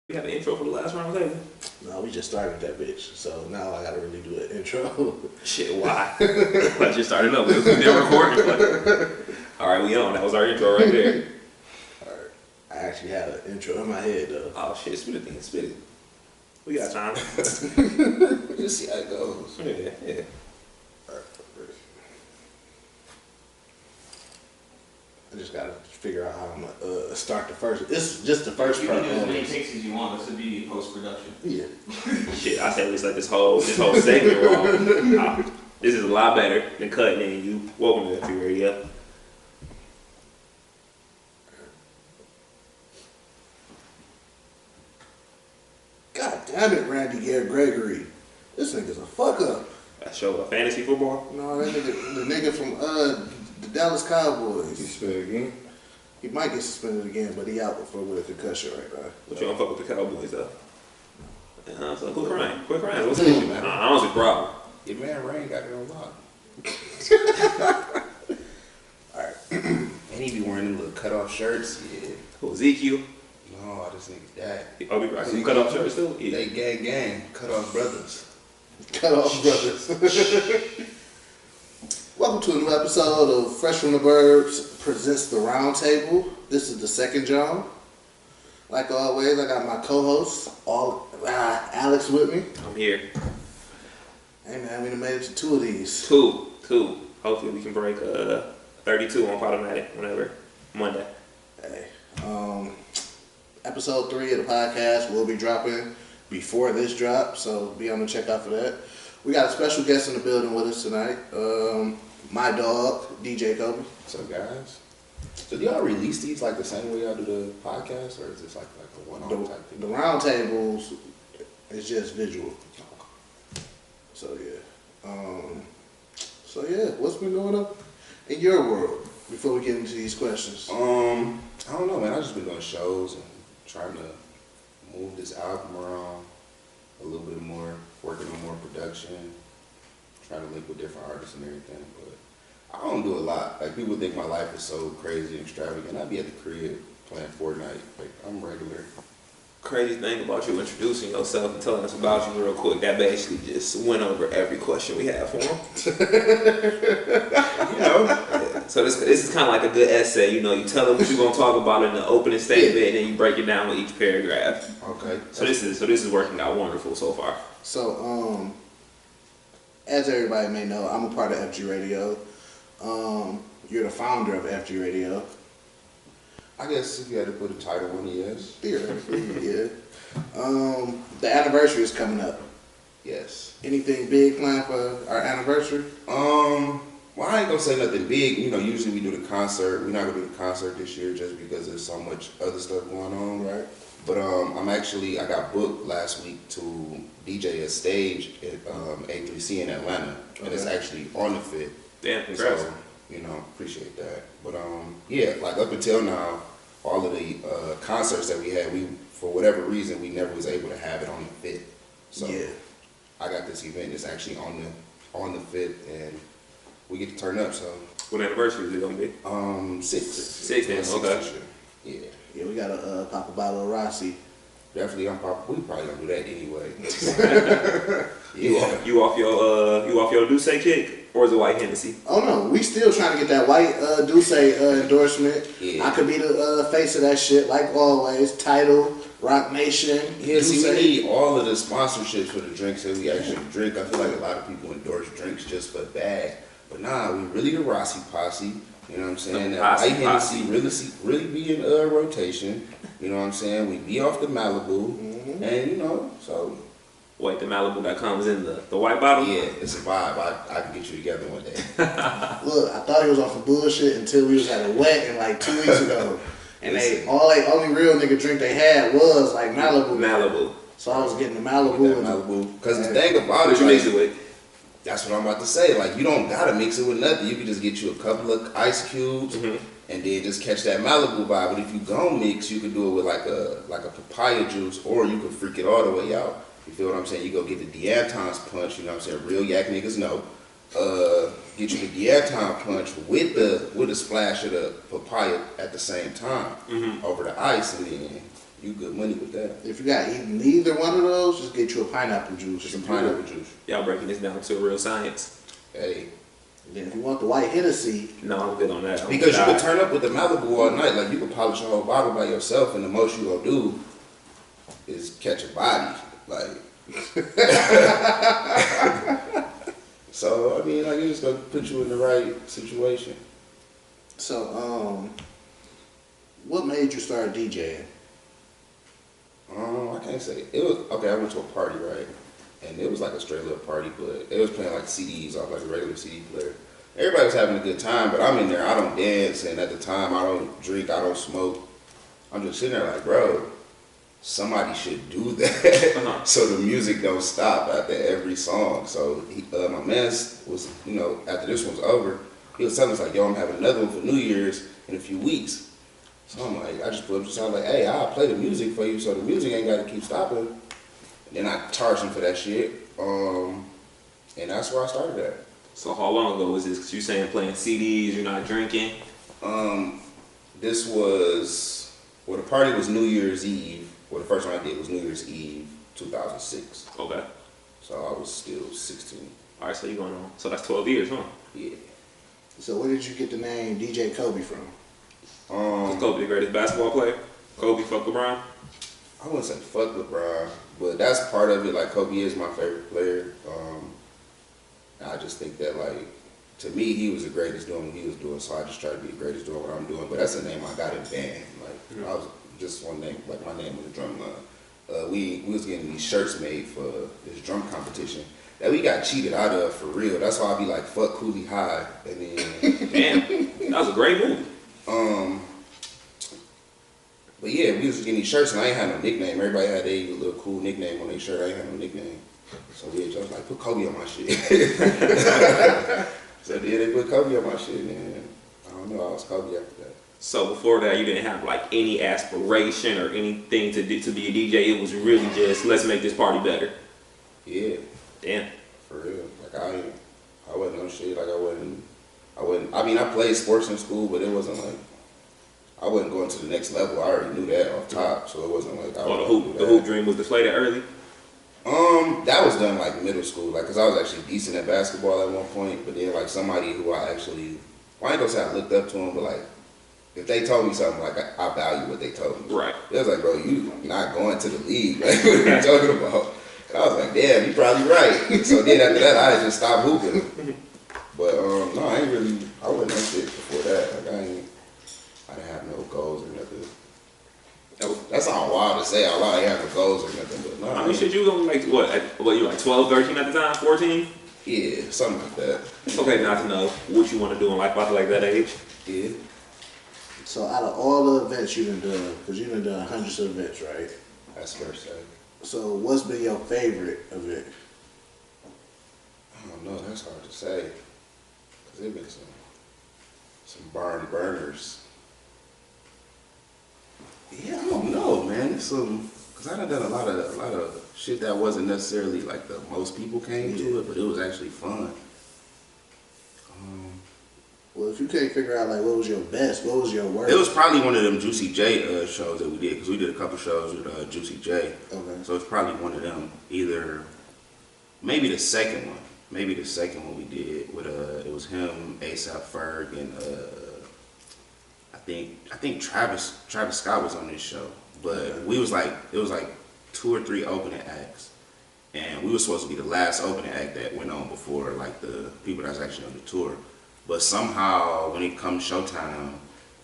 We have an intro for the last round table. No, we just started that bitch, so now I gotta really do an intro. Shit, why? I just started up. We've been recording. Alright, we on. That was our intro right there. Alright. I actually had an intro in my head though. Oh shit, spit it then, spit it. We got time. Just see how it goes. Yeah. Alright, ready. I just gotta figure out how I'm gonna start the first. It's just the first part. You can do as many takes as you want. This would be post-production. Yeah. Shit, I said let's let this whole segment roll. This is a lot better than cutting in you. Welcome to FG Radio. God damn it, Randy Gregory. This nigga's a fuck up. That show about fantasy football. No, that nigga, the nigga from the Dallas Cowboys. You spit again? He might get suspended again, but he out with a concussion right now. But you don't fuck with the Cowboys though. So quit crying. Quit crying. What's the issue, man? I don't see the problem. Your man Rain got it on lock. Alright. And he be wearing them little cut-off shirts. Yeah. Who, Ezekiel? No, I just think that. Oh, we rocking cut off shirts still? Yeah. They gang. Cut-off brothers. Cut off brothers. Welcome to a new episode of Fresh from the Burbs presents the Roundtable. This is the second Jawn. Like always, I got my co-hosts, Alex with me. I'm here. Hey man, we done made it to two of these. Two. Hopefully we can break 32 on Podomatic whenever Monday. Hey, episode 3 of the podcast will be dropping before this drop, so be on the checkout for that. We got a special guest in the building with us tonight. My dog, DJ Kobe. What's up, guys? So do y'all release these like the same way y'all do the podcast, or is this like a one-off type thing? The roundtables is just visual. So yeah, what's been going on in your world before we get into these questions? I don't know, man. I just been doing shows and trying to move this album around a little bit more, working on more production, trying to link with different artists and everything. But I don't do a lot. Like, people think my life is so crazy and extravagant. I be at the crib playing Fortnite. Like, I'm regular. Crazy thing about you introducing yourself and telling us about you real quick, that basically just went over every question we have for him. You know? Yeah. So this is kind of like a good essay. You know, you tell them what you're going to talk about in the opening statement, and then you break it down with each paragraph. Okay. So this is working out wonderful so far. So, as everybody may know, I'm a part of FG Radio. You're the founder of FG Radio. I guess if you had to put a title on it, yes. Theoretically, yeah. The anniversary is coming up. Yes. Anything big planned for our anniversary? Well, I ain't gonna say nothing big. You know, usually we do the concert. We're not gonna do the concert this year just because there's so much other stuff going on. Right. But I got booked last week to DJ a stage at A3C in Atlanta, and it's actually on the 5th. Damn, congrats. So, you know, appreciate that. But yeah, like up until now, all of the concerts that we had, for whatever reason, we never was able to have it on the 5th. So yeah. I got this event that's actually on the 5th, and we get to turn up. So What anniversary is it going to be? 6. 6 then, okay. Yeah. Yeah, we gotta pop a bottle of Rossi. Definitely, we probably gonna do that anyway. You off your Duce kick, or is it White Hennessy? Oh no, we still trying to get that white Duce endorsement. Yeah. I could be the face of that shit, like always. Title, Rock Nation. Yeah, see, we need all of the sponsorships for the drinks that we actually drink. I feel like a lot of people endorse drinks just for bag. But nah, we really the Rossi posse. You know what I'm saying? That White Hennessy really be in rotation. You know what I'm saying? We be off the Malibu. Mm-hmm. And, you know, so. Wait, the Malibu that comes in the white bottle? Yeah, it's a vibe. I can get you together one day. Look, I thought he was off of bullshit until we was at a wet like 2 weeks ago. And only real nigga drink they had was like Malibu. So I was getting the Malibu. Because the thing about it, what you mix it with? That's what I'm about to say. Like, you don't gotta mix it with nothing. You can just get you a couple of ice cubes and then just catch that Malibu vibe. But if you gon' mix, you could do it with like a papaya juice, or you could freak it all the way out. You feel what I'm saying? You go get the D'Anton's punch. You know what I'm saying? Real yak niggas know. Get you the D'Anton punch with a splash of the papaya at the same time over the ice, and then You good money with that. If you got neither one of those, just get you a pineapple juice. Just some pineapple juice. Y'all breaking this down to a real science. Hey. Then if you want the white Hennessy, No, I'm good on that. Because you could turn up with the Malibu all night. Like, you could polish a whole bottle by yourself, and the most you gonna do is catch a body. Like, so, I mean, like, it's gonna put you in the right situation. so what made you start DJing? I can't say. It was, okay, I went to a party, right? And it was like a straight little party, but it was playing like CDs off like a regular CD player. Everybody was having a good time, but I'm in there, I don't dance, and at the time, I don't drink, I don't smoke. I'm just sitting there like, bro, somebody should do that so the music don't stop after every song. So my man was, you know, after this one's over, he was telling us like, yo, I'm having another one for New Year's in a few weeks. So I'm like, I just put up to sound like, hey, I'll play the music for you so the music ain't got to keep stopping. And then I charged him for that shit. And that's where I started at. So how long ago was this? Because you saying playing CDs, you're not drinking? This was, well, the party was New Year's Eve. Well, the first one I did was New Year's Eve, 2006. Okay. So I was still 16. All right, so you're going on. So that's 12 years, huh? Yeah. So where did you get the name DJ Kobe from? Was Kobe the greatest basketball player? Kobe fuck LeBron? I wouldn't say fuck LeBron, but that's part of it. Like, Kobe is my favorite player. I just think that, like, to me, he was the greatest doing what he was doing, so I just try to be the greatest doing what I'm doing. But that's a name I got in band. Like, I was just one name, like my name on the drum line. We was getting these shirts made for this drum competition that we got cheated out of for real. That's why I be like, fuck Cooley High. And then, Damn, that was a great movie. But yeah, we was getting these shirts and I ain't had no nickname. Everybody had a little cool nickname on their shirt. I ain't had no nickname. So we was like, put Kobe on my shit. So yeah, they put Kobe on my shit, and I don't know, I was Kobe after that. So before that, you didn't have like any aspiration or anything to do to be a DJ. It was really just let's make this party better. Yeah. Damn. For real. Like I wasn't no shit. Like I wasn't. I mean, I played sports in school, but it wasn't like I wasn't going to the next level. I already knew that off top, so it wasn't like the hoop dream was deflated early. That was done like middle school, like, cause I was actually decent at basketball at one point, but then like somebody who I actually, well, I ain't gonna say I looked up to him, but like, if they told me something, like I value what they told me. Right. It was like, bro, you not going to the league, like, what are you talking about? And I was like, damn, you probably right. So then after that, I just stopped hooping. But no, I wasn't no shit before that. Like I didn't have no goals or nothing. That sounds wild to say out loud. I ain't have no goals or nothing, but no. I mean, shit, you was only like, what, you like 12, 13 at the time, 14? Yeah, something like that. It's okay not to know what you want to do in life after like that age. Yeah. So out of all the events you done done, because you done done hundreds of events, right? That's fair to say. So what's been your favorite event? I don't know. That's hard to say. Cause there been some barn burners. Yeah, I don't know, man. It's cause I done a lot of shit that wasn't necessarily like the most people came to it, but it was actually fun. Well, if you can't figure out like what was your best, what was your worst? It was probably one of them Juicy J shows that we did, because we did a couple shows with Juicy J. Okay. So it's probably one of them. Either maybe the second one. Maybe the second one we did with it was him, ASAP Ferg, and I think Travis Scott was on this show. But we was like, it was like 2 or 3 opening acts. And we were supposed to be the last opening act that went on before like the people that's actually on the tour. But somehow when it comes showtime,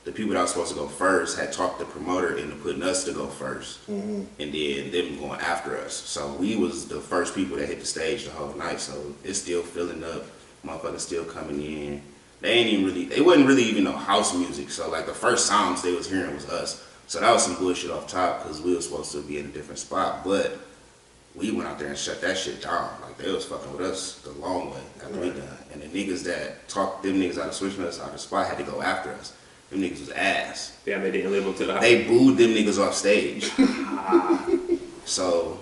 the people that were supposed to go first had talked the promoter into putting us to go first. Mm-hmm. And then them going after us. So we was the first people that hit the stage the whole night. So it's still filling up, motherfuckers still coming in. They wasn't really even no house music. So like the first sounds they was hearing was us. So that was some bullshit off top because we were supposed to be in a different spot. But we went out there and shut that shit down. Like they was fucking with us the long way after we done. And the niggas that talked them niggas out of switching us out of the spot had to go after us. Them niggas was ass. Damn, they didn't live up to the hype. They booed them niggas off stage. So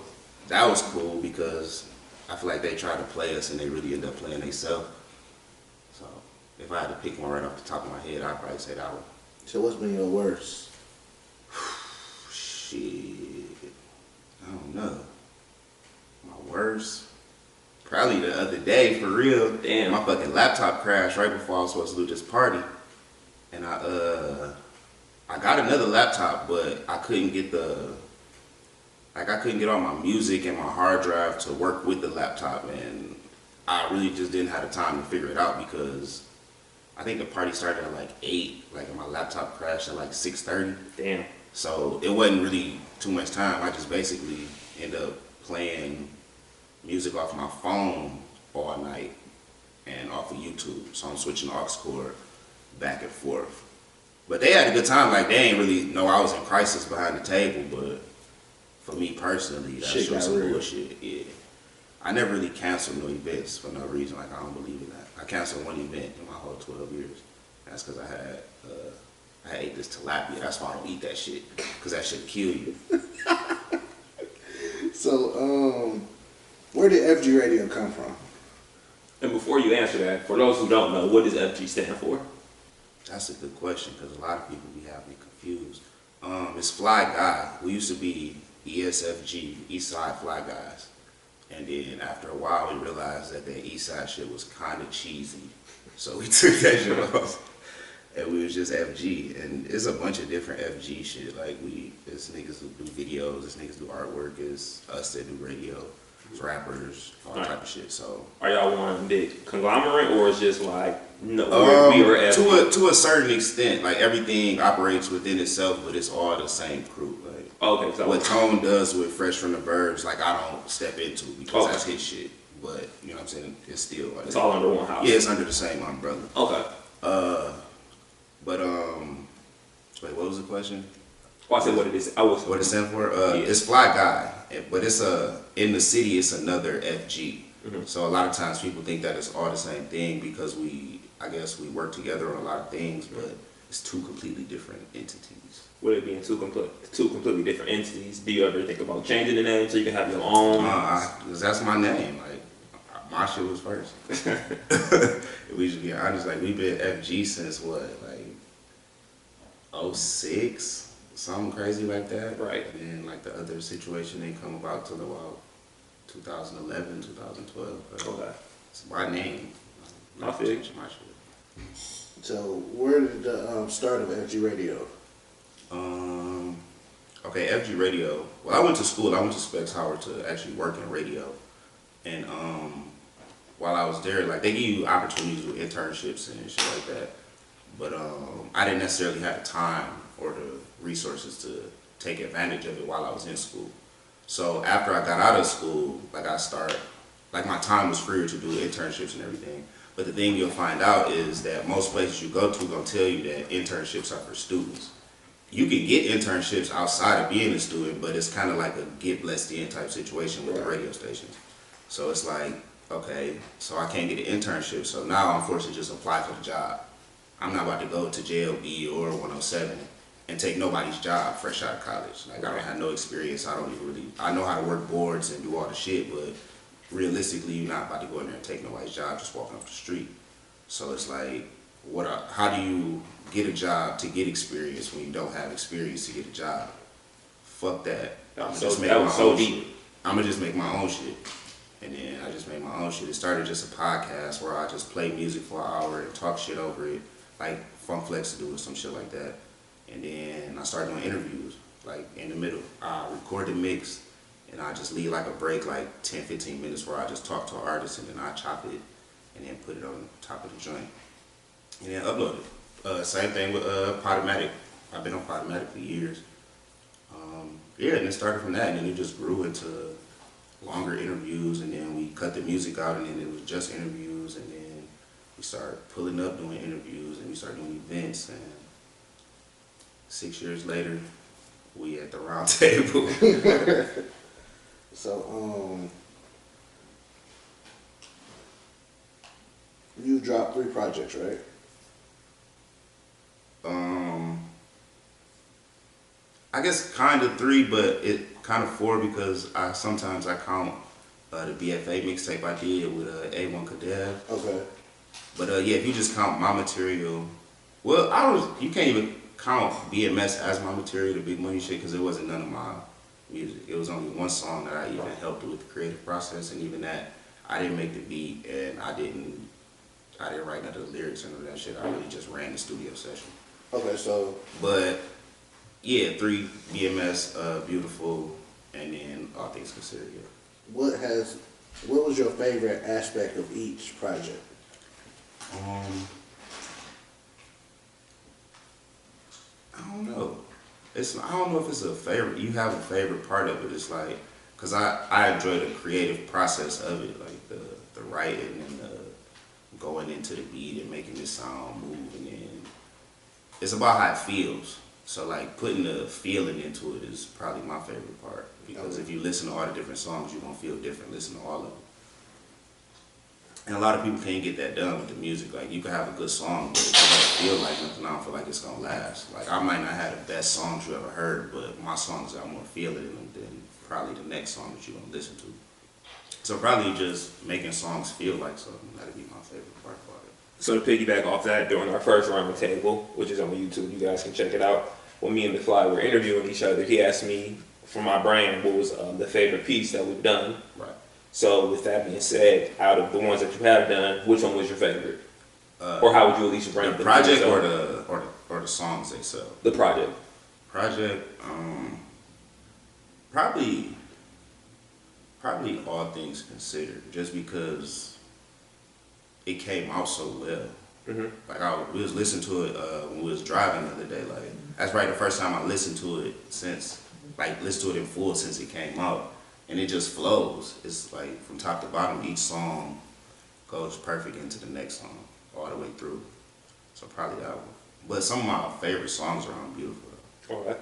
that was cool because I feel like they tried to play us and they really ended up playing themselves. So if I had to pick one right off the top of my head, I'd probably say that one. So what's been your worst? Shit. I don't know. My worst. Probably the other day, for real. Damn. My fucking laptop crashed right before I was supposed to do this party. And I got another laptop, but I couldn't get all my music and my hard drive to work with the laptop, and I really just didn't have the time to figure it out because I think the party started at like 8, like, and my laptop crashed at like 6:30. Damn. So it wasn't really too much time. I just basically ended up playing music off my phone all night and off of YouTube. So I'm switching the aux cord back and forth. But they had a good time. Like, they ain't really know I was in crisis behind the table, but for me personally, that shit was some bullshit. Yeah. I never really canceled no events for no reason. Like, I don't believe in that. I canceled one event in my whole 12 years. That's because I ate this tilapia. That's why I don't eat that shit. Because that shit kill you. So, where did FG Radio come from? And before you answer that, for those who don't know, what does FG stand for? That's a good question because a lot of people be having me confused. It's Fly Guy. We used to be ESFG, Eastside Fly Guys. And then after a while, we realized that Eastside shit was kind of cheesy. So we took that shit off. And we was just FG. And it's a bunch of different FG shit. Like, it's niggas who do videos, it's niggas who do artwork, it's us that do radio, it's rappers, all type of shit. So, are y'all one big conglomerate, or is just like, no, we were FG? To a certain extent, like, everything operates within itself, but it's all the same crew. Like, okay, so what Tone does with Fresh from the Burbs, like, I don't step into because that's his shit. But, you know what I'm saying, it's still like, it's all under one house. Yeah, it's under the same umbrella. Okay. Wait, what was the question? Well, I said what it is. What it stand for? It's Fly Guy, but it's in the city. It's another FG. Mm-hmm. So a lot of times people think that it's all the same thing because I guess we work together on a lot of things, but it's two completely different entities. Would it being two completely different entities? Do you ever think about changing the name so you can have your own? Cause that's my name. Like, my shit was first. We should be honest. Like, we've been FG since what, like 06, something crazy like that. Right. And then like the other situation didn't come about till about 2011, 2012. Okay. It's my name. I feel my shit. So, where did the start of FG Radio? Okay, FG Radio. Well, I went to school. I went to Specs Howard to actually work in radio, and while I was there, like, they give you opportunities with internships and shit like that. But I didn't necessarily have the time or the resources to take advantage of it while I was in school. So after I got out of school, like, my time was freer to do internships and everything. But the thing you'll find out is that most places you go to gonna tell you that internships are for students. You can get internships outside of being a student, but it's kind of like a get blessed in type situation with the radio stations. So it's like, okay, so I can't get an internship, so now I'm forced to just apply for the job. I'm not about to go to JLB or 107 and take nobody's job fresh out of college. Like, I don't have no experience. I know how to work boards and do all the shit, but realistically, you're not about to go in there and take nobody's job just walking up the street. So it's like, how do you get a job to get experience when you don't have experience to get a job? Fuck that. I'm gonna just make my own shit. And then I just made my own shit. It started just a podcast where I just play music for an hour and talk shit over it, like Funk Flex to do or some shit like that. And then I started doing interviews, like, in the middle. I record the mix, and I just leave like a break, like 10-15 minutes, where I just talk to an artist, and then I chop it, and then put it on top of the joint, and then upload it. Same thing with Podomatic. I've been on Podomatic for years. Yeah, and it started from that, and then it just grew into longer interviews, and then we cut the music out, and then it was just interviews, and then we started pulling up doing interviews, and we started doing events, and 6 years later, we at the Roundtable. So, you dropped 3 projects, right? I guess kind of 3, but it kind of 4 because sometimes I count the BFA mixtape I did with A1 Kadev. Okay. But yeah, if you just count my material, well, you can't even count BMS as my material, the Big Money shit, because it wasn't none of my music. It was only one song that I even helped with the creative process, and even that, I didn't make the beat, and I didn't write none of the lyrics and all that shit. I really just ran the studio session. Okay, so. But yeah, 3 BMS, Beautiful, and then All Things Considered. Yeah. What was your favorite aspect of each project? I don't know. I don't know if it's a favorite. You have a favorite part of it. It's like, cause I enjoy the creative process of it, like the writing and the going into the beat and making the sound move, and then it's about how it feels. So like putting the feeling into it is probably my favorite part, because if you listen to all the different songs, you're gonna feel different. Listen to all of them. And a lot of people can't get that done with the music. Like, you can have a good song, but if you don't feel like nothing, I don't feel like it's gonna last. Like, I might not have the best songs you ever heard, but my songs got more feeling in them than probably the next song that you're gonna listen to. So probably just making songs feel like something, that'd be my favorite part about it. So to piggyback off that, during our first Roundtable, which is on YouTube, you guys can check it out. When me and McFly were interviewing each other, he asked me for my brand what was the favorite piece that we've done. Right. So with that being said, out of the ones that you have done, which one was your favorite? Or how would you at least rank the project or the songs themselves? The project. Probably All Things Considered, just because it came out so well. Mm-hmm. Like we was listening to it when we was driving the other day. Like, that's probably the first time I listened to it listened to it in full since it came out. And it just flows. It's like from top to bottom, each song goes perfect into the next song, all the way through. So probably that one. But some of my favorite songs are on Beautiful. Okay.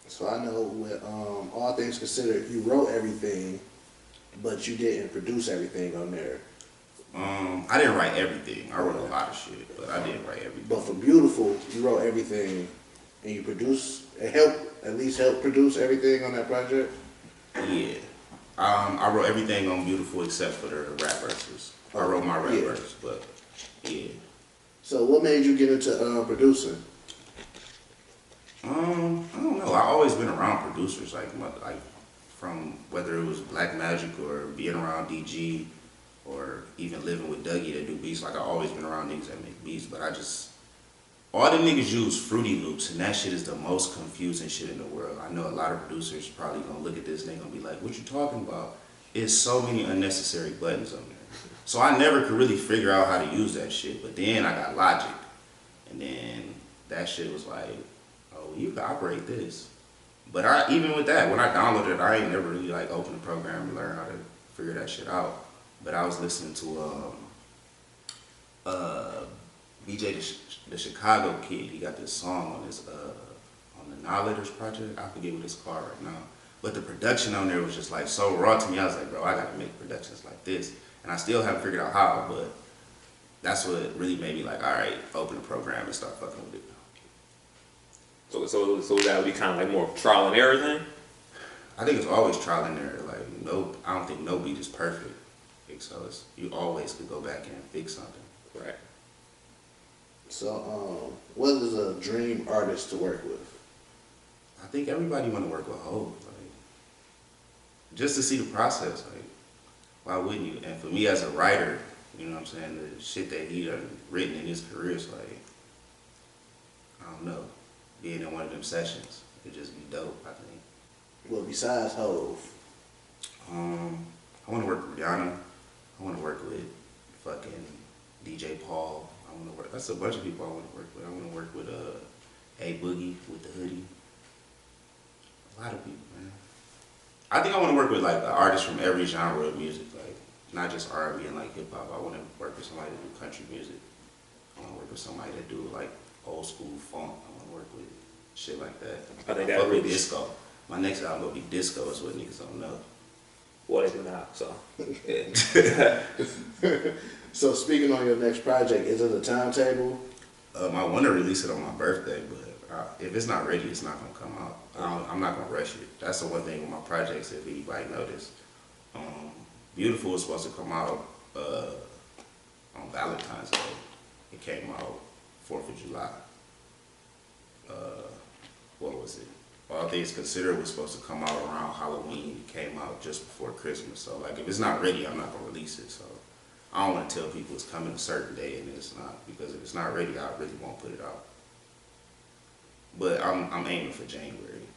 So I know with All Things Considered, you wrote everything, but you didn't produce everything on there. I didn't write everything. I wrote a lot of shit, but I didn't write everything. But for Beautiful, you wrote everything, and you produced, at least help produce everything on that project? Yeah. I wrote everything on Beautiful except for the rap verses. I wrote my rap verses, but yeah. So what made you get into producing? I don't know. I always been around producers, like from whether it was Black Magic or being around DG or even living with Dougie that do beats. Like, I always been around niggas that make beats, but all the niggas use Fruity Loops, and that shit is the most confusing shit in the world. I know a lot of producers probably gonna look at this and they gonna be like, what you talking about? It's so many unnecessary buttons on there. So I never could really figure out how to use that shit, but then I got Logic, and then that shit was like, oh, you can operate this. But even with that, when I downloaded it, I ain't never really like opened the program and learned how to figure that shit out. But I was listening to BJ the Chicago Kid. He got this song on his on the Knowledge project. I forget what it's called right now. But the production on there was just like so raw to me. I was like, bro, I gotta make productions like this. And I still haven't figured out how, but that's what really made me like, all right, open the program and start fucking with it. So that would be kind of like more trial and error thing? I think it's always trial and error. Like, I don't think no beat is perfect. So you always could go back and fix something. Right. So, what is a dream artist to work with? I think everybody want to work with Hov, like, just to see the process. Like, why wouldn't you? And for me as a writer, you know what I'm saying, the shit that he done written in his career is like, I don't know, being in one of them sessions, it'd just be dope, I think. Well, besides Hov, I want to work with Rihanna. I want to work with fucking DJ Paul. That's a bunch of people I want to work with. I want to work with A Boogie with the hoodie. A lot of people, man. I think I want to work with like artists from every genre of music, like not just R&B and like hip hop. I want to work with somebody that do country music. I want to work with somebody that do like old school funk. I want to work with shit like that. I think that really disco. My next album will be disco. Is what niggas don't know. Well, they do now, so. Yeah. So speaking on your next project, is it a timetable? I want to release it on my birthday, but if it's not ready, it's not going to come out. I'm not going to rush it. That's the one thing with my projects, if anybody noticed. Beautiful was supposed to come out on Valentine's Day. It came out 4th of July. what was it? All Things Considered was supposed to come out around Halloween. It came out just before Christmas. So like, if it's not ready, I'm not gonna release it. So I don't want to tell people it's coming a certain day and it's not, because if it's not ready, I really won't put it out. But I'm aiming for January.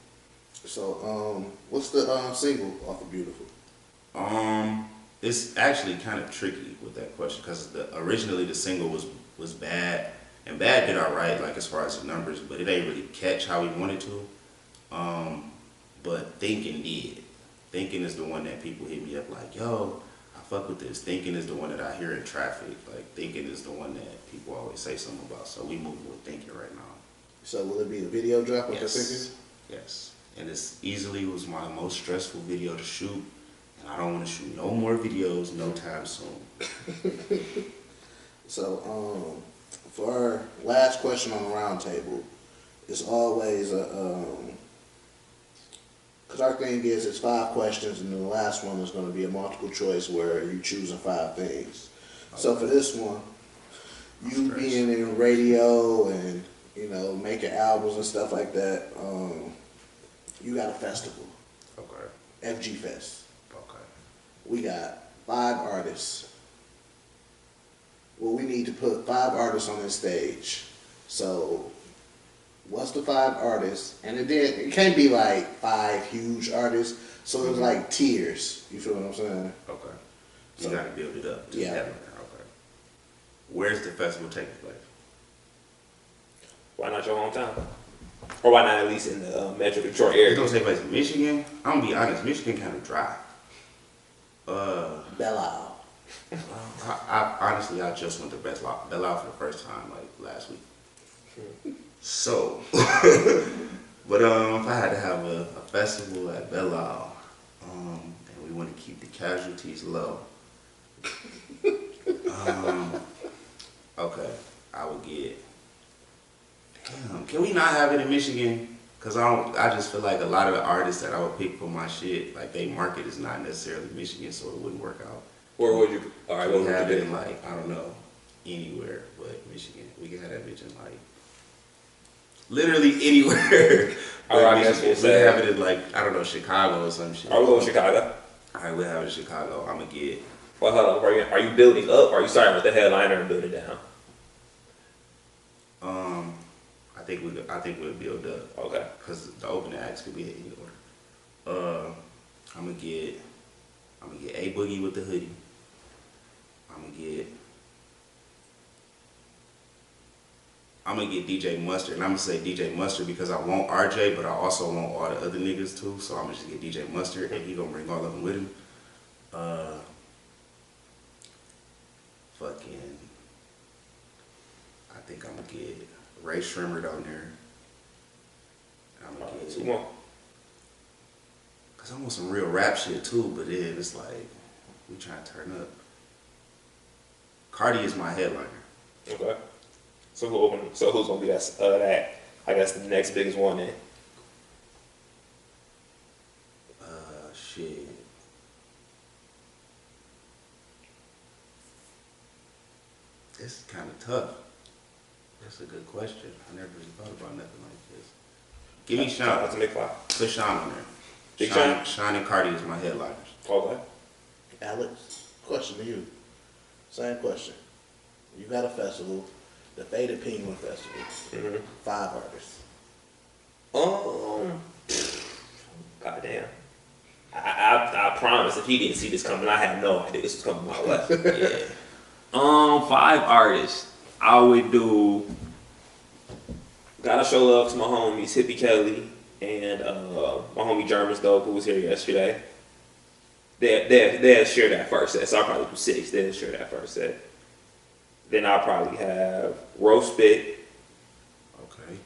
So, what's the single off of Beautiful? It's actually kind of tricky with that question because originally the single was Bad, and Bad did alright, like as far as the numbers, but it ain't really catch how we wanted to. But Thinking did. Thinking is the one that people hit me up like, yo, I fuck with this. Thinking is the one that I hear in traffic. Like, Thinking is the one that people always say something about. So we moving with Thinking right now. So will it be a video drop with the Thinking? Yes. And it was my most stressful video to shoot. And I don't want to shoot no more videos no time soon. So, for our last question on the roundtable, it's always because our thing is it's 5 questions, and then the last one is going to be a multiple choice where you choosing 5 things. Okay. So for this one, you being in radio and making albums and stuff like that, you got a festival. Okay. FG Fest. Okay. We got 5 artists. Well, we need to put 5 artists on this stage. So, what's the 5 artists? And it can't be like 5 huge artists. So it's like tiers. You feel what I'm saying? Okay. You gotta build it up. Yeah. Okay. Where's the festival taking place? Why not your hometown? Or why not at least in the Metro Detroit area? It's gonna take place in Michigan. I'm gonna be honest, Michigan kind of dry. Belle Isle. I honestly, I just went to Belle Isle for the first time like last week. So, but if I had to have a festival at Belle Isle, and we want to keep the casualties low, okay, I would get. Damn, can we not have it in Michigan? Cause I just feel like a lot of the artists that I would pick for my shit, like they market is not necessarily Michigan, so it wouldn't work out. Where would you? All right, what would have you it do? in like, I don't know, anywhere but Michigan. We can have that bitch in like literally anywhere. All right, I guess we'll say have it in like, I don't know, Chicago or some shit. Are we going to Chicago? All right, we'll have it in Chicago. I'm gonna get. Well, hold on. Are you building up? Or are you starting with the headliner and building down? I think we'll build up. Okay. Cause the opening acts could be in any order. I'm gonna get A Boogie with the hoodie. I'm gonna get DJ Mustard, and I'm gonna say DJ Mustard because I want RJ, but I also want all the other niggas too. So I'm gonna just get DJ Mustard, and he gonna bring all of them with him. I think I'm gonna get Ray Shrimmer down there. I'm gonna get 2 more. Cause I want some real rap shit too, but then it's like we trying to turn up. Cardi is my headliner. Okay. So who's gonna be that? I guess the next biggest one then. Shit. This is kind of tough. That's a good question. I never really thought about nothing like this. Give me Sean. That's a big five. Put Sean on there. Big Sean? Sean and Cardi is my headliners. Okay. Alex, question to you. Same question. You got a festival, the Faded Penguin Festival. Mm-hmm. 5 artists. Goddamn. I promise if he didn't see this coming, I had no idea this was coming my way. Yeah. 5 artists. I would do. Gotta show love to my homies, Hippie Kelly and my homie German Stoke, who was here yesterday. They'll share that first set, so I'll probably do 6. They'll share that first set. Then I'll probably have Roast Bit. Okay.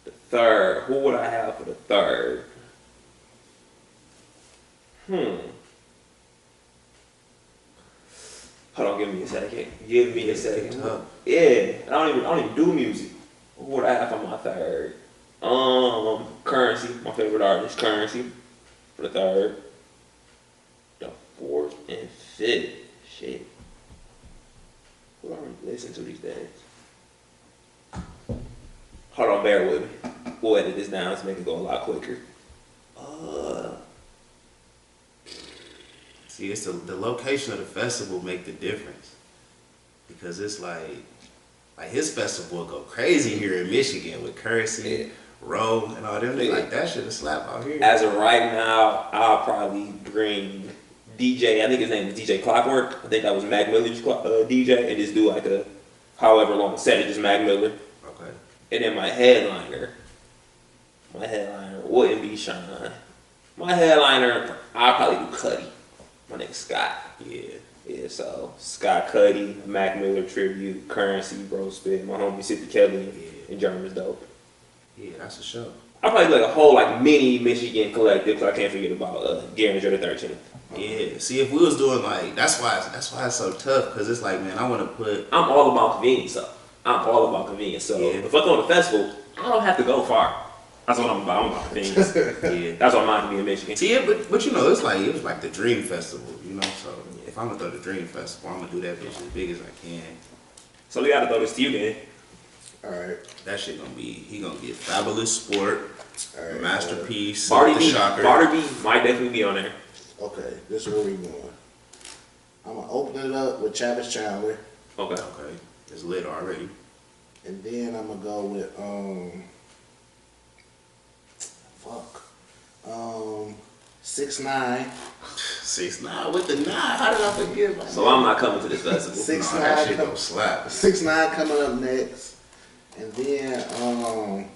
The third. Who would I have for the third? Hold on, give me a second. Give me a second. Tough. Yeah, I don't even do music. Who would I have for my third? Currency, my favorite artist, Currency, for the third. The fourth and fifth. Shit. Who do I listen to these days? Hold on, bear with me. We'll edit this down to make it go a lot quicker. See, it's the location of the festival make the difference. Because it's like his festival go crazy here in Michigan with Currency, Roe, and all them. They like, that shit is slap out here. As of right now, I'll probably bring DJ, I think his name is DJ Clockwork. I think that was Mac Miller's DJ, and just do like a however long set of just Mac Miller. Okay. And then my headliner wouldn't be Sean. My headliner, I'll probably do Cuddy. My nigga Scott. Yeah, so Scott Cuddy, Mac Miller tribute, Currency, Bro Spit, my homie Sippy Kelly, and German's dope. Yeah, that's a show. I probably do like a whole like mini Michigan collective, so I can't forget about Garinger the 13th. Yeah, see, if we was doing like, that's why it's so tough, because it's like, man, I want to put. I'm all about convenience, though. I'm all about convenience. So if I go to the festival, I don't have to go far. That's what I'm about. I'm about convenience. Yeah, that's what mine can be in Michigan. See, yeah, but you know, it was like the Dream Festival, you know. So if I'm gonna throw the Dream Festival, I'm gonna do that bitch as big as I can. So we gotta throw this to you then. All right. That shit he gonna get Fabulous Sport, Masterpiece, Barty The B. Shocker. Barty B might definitely be on there. Okay, this is where we going. I'm gonna open it up with Travis Chandler, Okay. It's lit already. and then I'm gonna go with 6ix9ine. 6ix9ine with the 9. How did I forget about So I'm not coming to this festival. 6ix9ine. That shit gonna slap. 6ix9ine coming up next, and then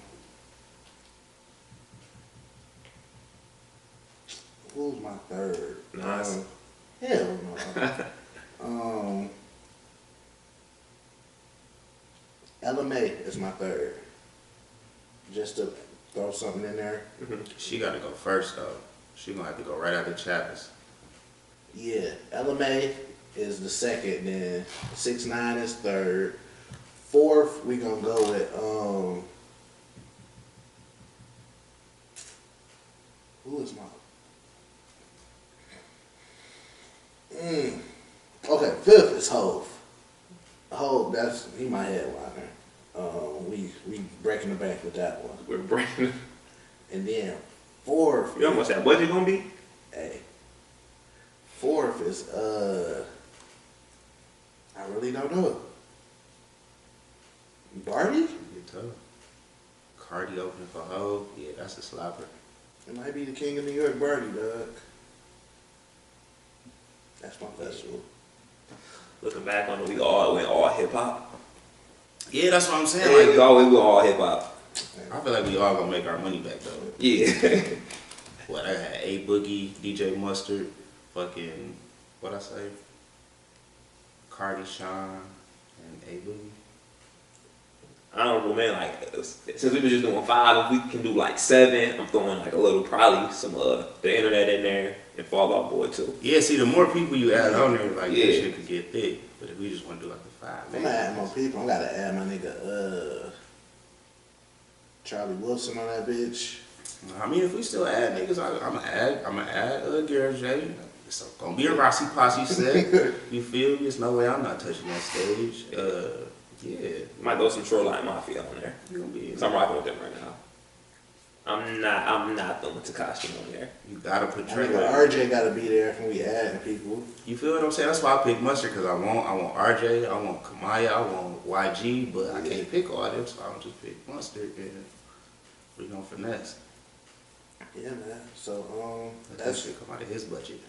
who's my third? Nice. Hell no. LMA is my third. Just to throw something in there. She gotta go first though. She gonna have to go right after Chavis. Yeah, LMA is the second, then 6ix9ine is third. Fourth, we gonna go with who is my okay, fifth is Hove. Hove, he my headliner. We breaking the bank with that one. We're breaking. And then fourth. You know how much that budget gonna be? Hey. Fourth is I really don't know. Barty? Get tough. Cardi opening for Ho. Yeah, that's a slapper. It might be the king of New York, Barty, dog. That's my festival. Looking back on it, we all went all hip hop. Yeah, that's what I'm saying. Yeah, Like, we always went all hip hop. I feel like we all gonna make our money back though. Yeah. What, I had A Boogie, DJ Mustard, fucking, what I say? Cardi, Sean, and A Boogie. I don't know, man. Like, since we were just doing 5, if we can do like 7, I'm throwing like a little, probably some the internet in there and Fall Out Boy too. Yeah, see, the more people you add on there, like, this shit could get thick. But if we just want to do like the 5, I'm gonna add more people. I gotta add my nigga Charlie Wilson on that bitch. I mean, if we still add niggas, I'm gonna add Garrett J. It's gonna be a Rossi Posse set. You feel me? There's no way I'm not touching that stage. Yeah. Might throw some Shoreline Mafia on there. You gonna be. So I'm rocking with them right now. I'm not throwing Tekashi on there. You gotta put I Drake. think RJ gotta be there when we add people. You feel what I'm saying? That's why I picked Mustard, because I want RJ, I want Kamaya, I want YG, but I can't pick all them, so I'm just pick Mustard and we gonna finesse. Yeah, man. So Let that shit come out of his budget.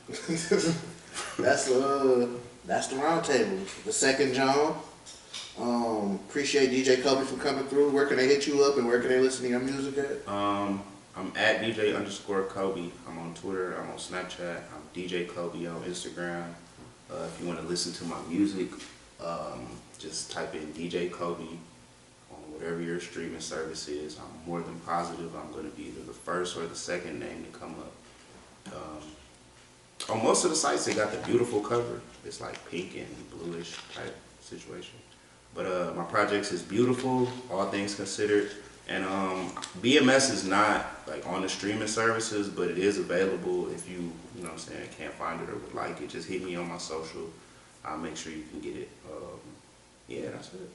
that's the Roundtable. The second Jawn. Appreciate DJ Kobe for coming through. Where can they hit you up and where can they listen to your music at? I'm at DJ_Kobe. I'm on Twitter, I'm on Snapchat, I'm DJ Kobe on Instagram. If you want to listen to my music, just type in DJ Kobe on whatever your streaming service is. I'm more than positive I'm going to be either the first or the second name to come up. On most of the sites, they got the beautiful cover. It's like pink and bluish type situation. But my projects is beautiful, all things considered. And BMS is not like on the streaming services, but it is available if you know what I'm saying, can't find it or would like it. Just hit me on my social. I'll make sure you can get it. Yeah, that's it.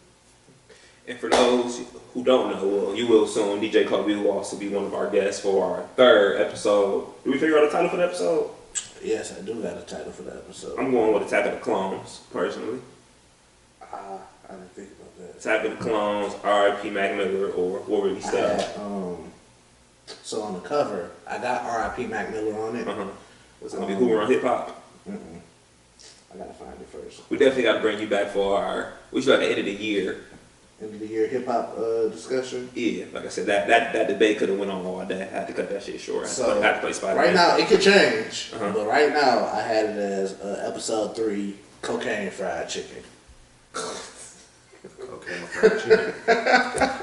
And for those who don't know, well, you will soon, DJ Kobe will also be one of our guests for our 3rd episode. Did we figure out a title for the episode? Yes, I do got a title for the episode. I'm going with Attack of the Clones, personally. I didn't think about that. Attack of the Clones, R.I.P. Mac Miller, or what really I stuff. had, so on the cover, I got R.I.P. Mac Miller on it. Was it gonna be Who Run Hip Hop? I gotta find it first. We definitely got to bring you back for we should at the end of the year. End of the year hip hop discussion. Yeah, like I said, that debate could have went on all day. I had to cut that shit short. So I had to play Spider-Man. right now it could change, Uh-huh. but right now I had it as episode 3, cocaine fried chicken. Okay, fried chicken.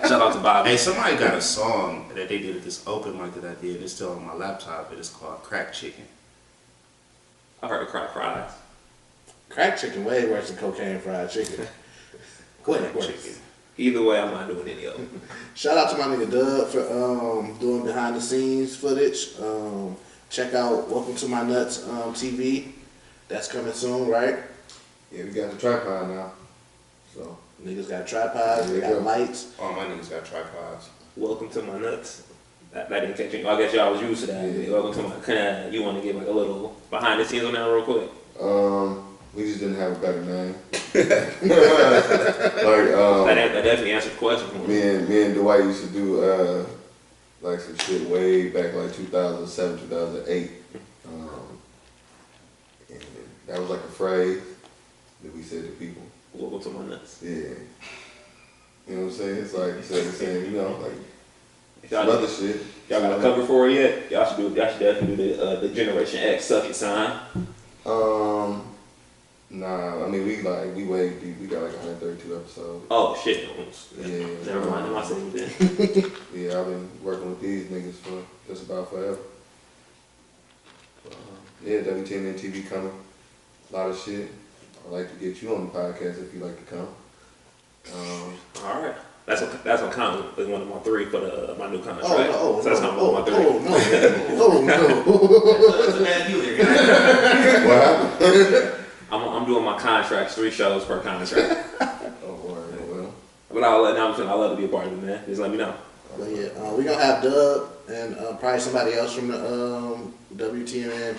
Shout out to Bobby. Hey, somebody got a song that they did at this open mic that I did. It's still on my laptop. It is called Crack Chicken. I heard of crack fries. Crack chicken way worse than cocaine fried chicken. Way Crack worse. chicken. Either way, I'm not doing any of them. Shout out to my nigga Doug for doing behind the scenes footage. Check out Welcome to My Nuts TV. That's coming soon, right? Yeah, we got the tripod now. So Niggas got tripods, they There you got go. lights. All my niggas got tripods. Welcome to my nuts. That didn't catch me. I guess y'all was used to that. Yeah. Welcome to my. You want to give like a little behind the scenes on that real quick? we just didn't have a better name. That definitely answers the question for Me me. and Dwight used to do like some shit way back like 2007, 2008. And that was like a phrase that we said to people. Welcome to my nuts. Yeah. You know what I'm saying? It's like saying, you know, like If some y'all, other shit. y'all got a cover for it yet? Y'all should definitely do the Generation X suck it sign. Nah, I mean we way deep. We got like 132 episodes. Oh shit. Yeah. Never mind. I'm not saying that. Yeah, I've been working with these niggas for just about forever. Yeah, WTN TV coming. A lot of shit. I'd like to get you on the podcast if you'd like to come. All right. That's what count as one of my 3 for my new contract. Oh, So that's not one of my 3. no. What happened? I'm doing my contracts, 3 shows per contract. Oh, word, well. But I'll love to be a part of it, man. Just let me know. But yeah, we're gonna have Doug and probably somebody else from the WTN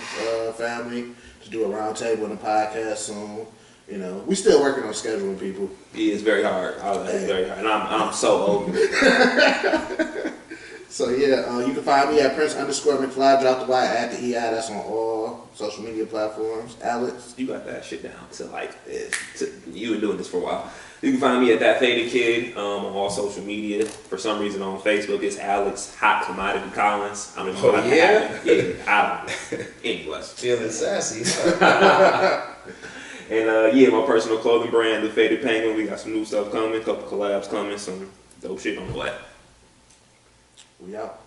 family to do a roundtable and a podcast soon. You know, we still working on scheduling people. Yeah, it's very hard. It's very hard, and I'm so open. So yeah, you can find me at Prince_McFly. Drop the Y at the EI. That's on all social media platforms. Alex. You got that shit down to like this. You been doing this for a while. You can find me at That Faded Kid on all social media. For some reason on Facebook, it's Alex Hot Commodity Collins. I mean, Oh, yeah? Yeah, I don't know. Anyways. Feeling sassy. And yeah, my personal clothing brand, The Faded Penguin. We got some new stuff coming, couple collabs coming, some dope shit on the way. We out.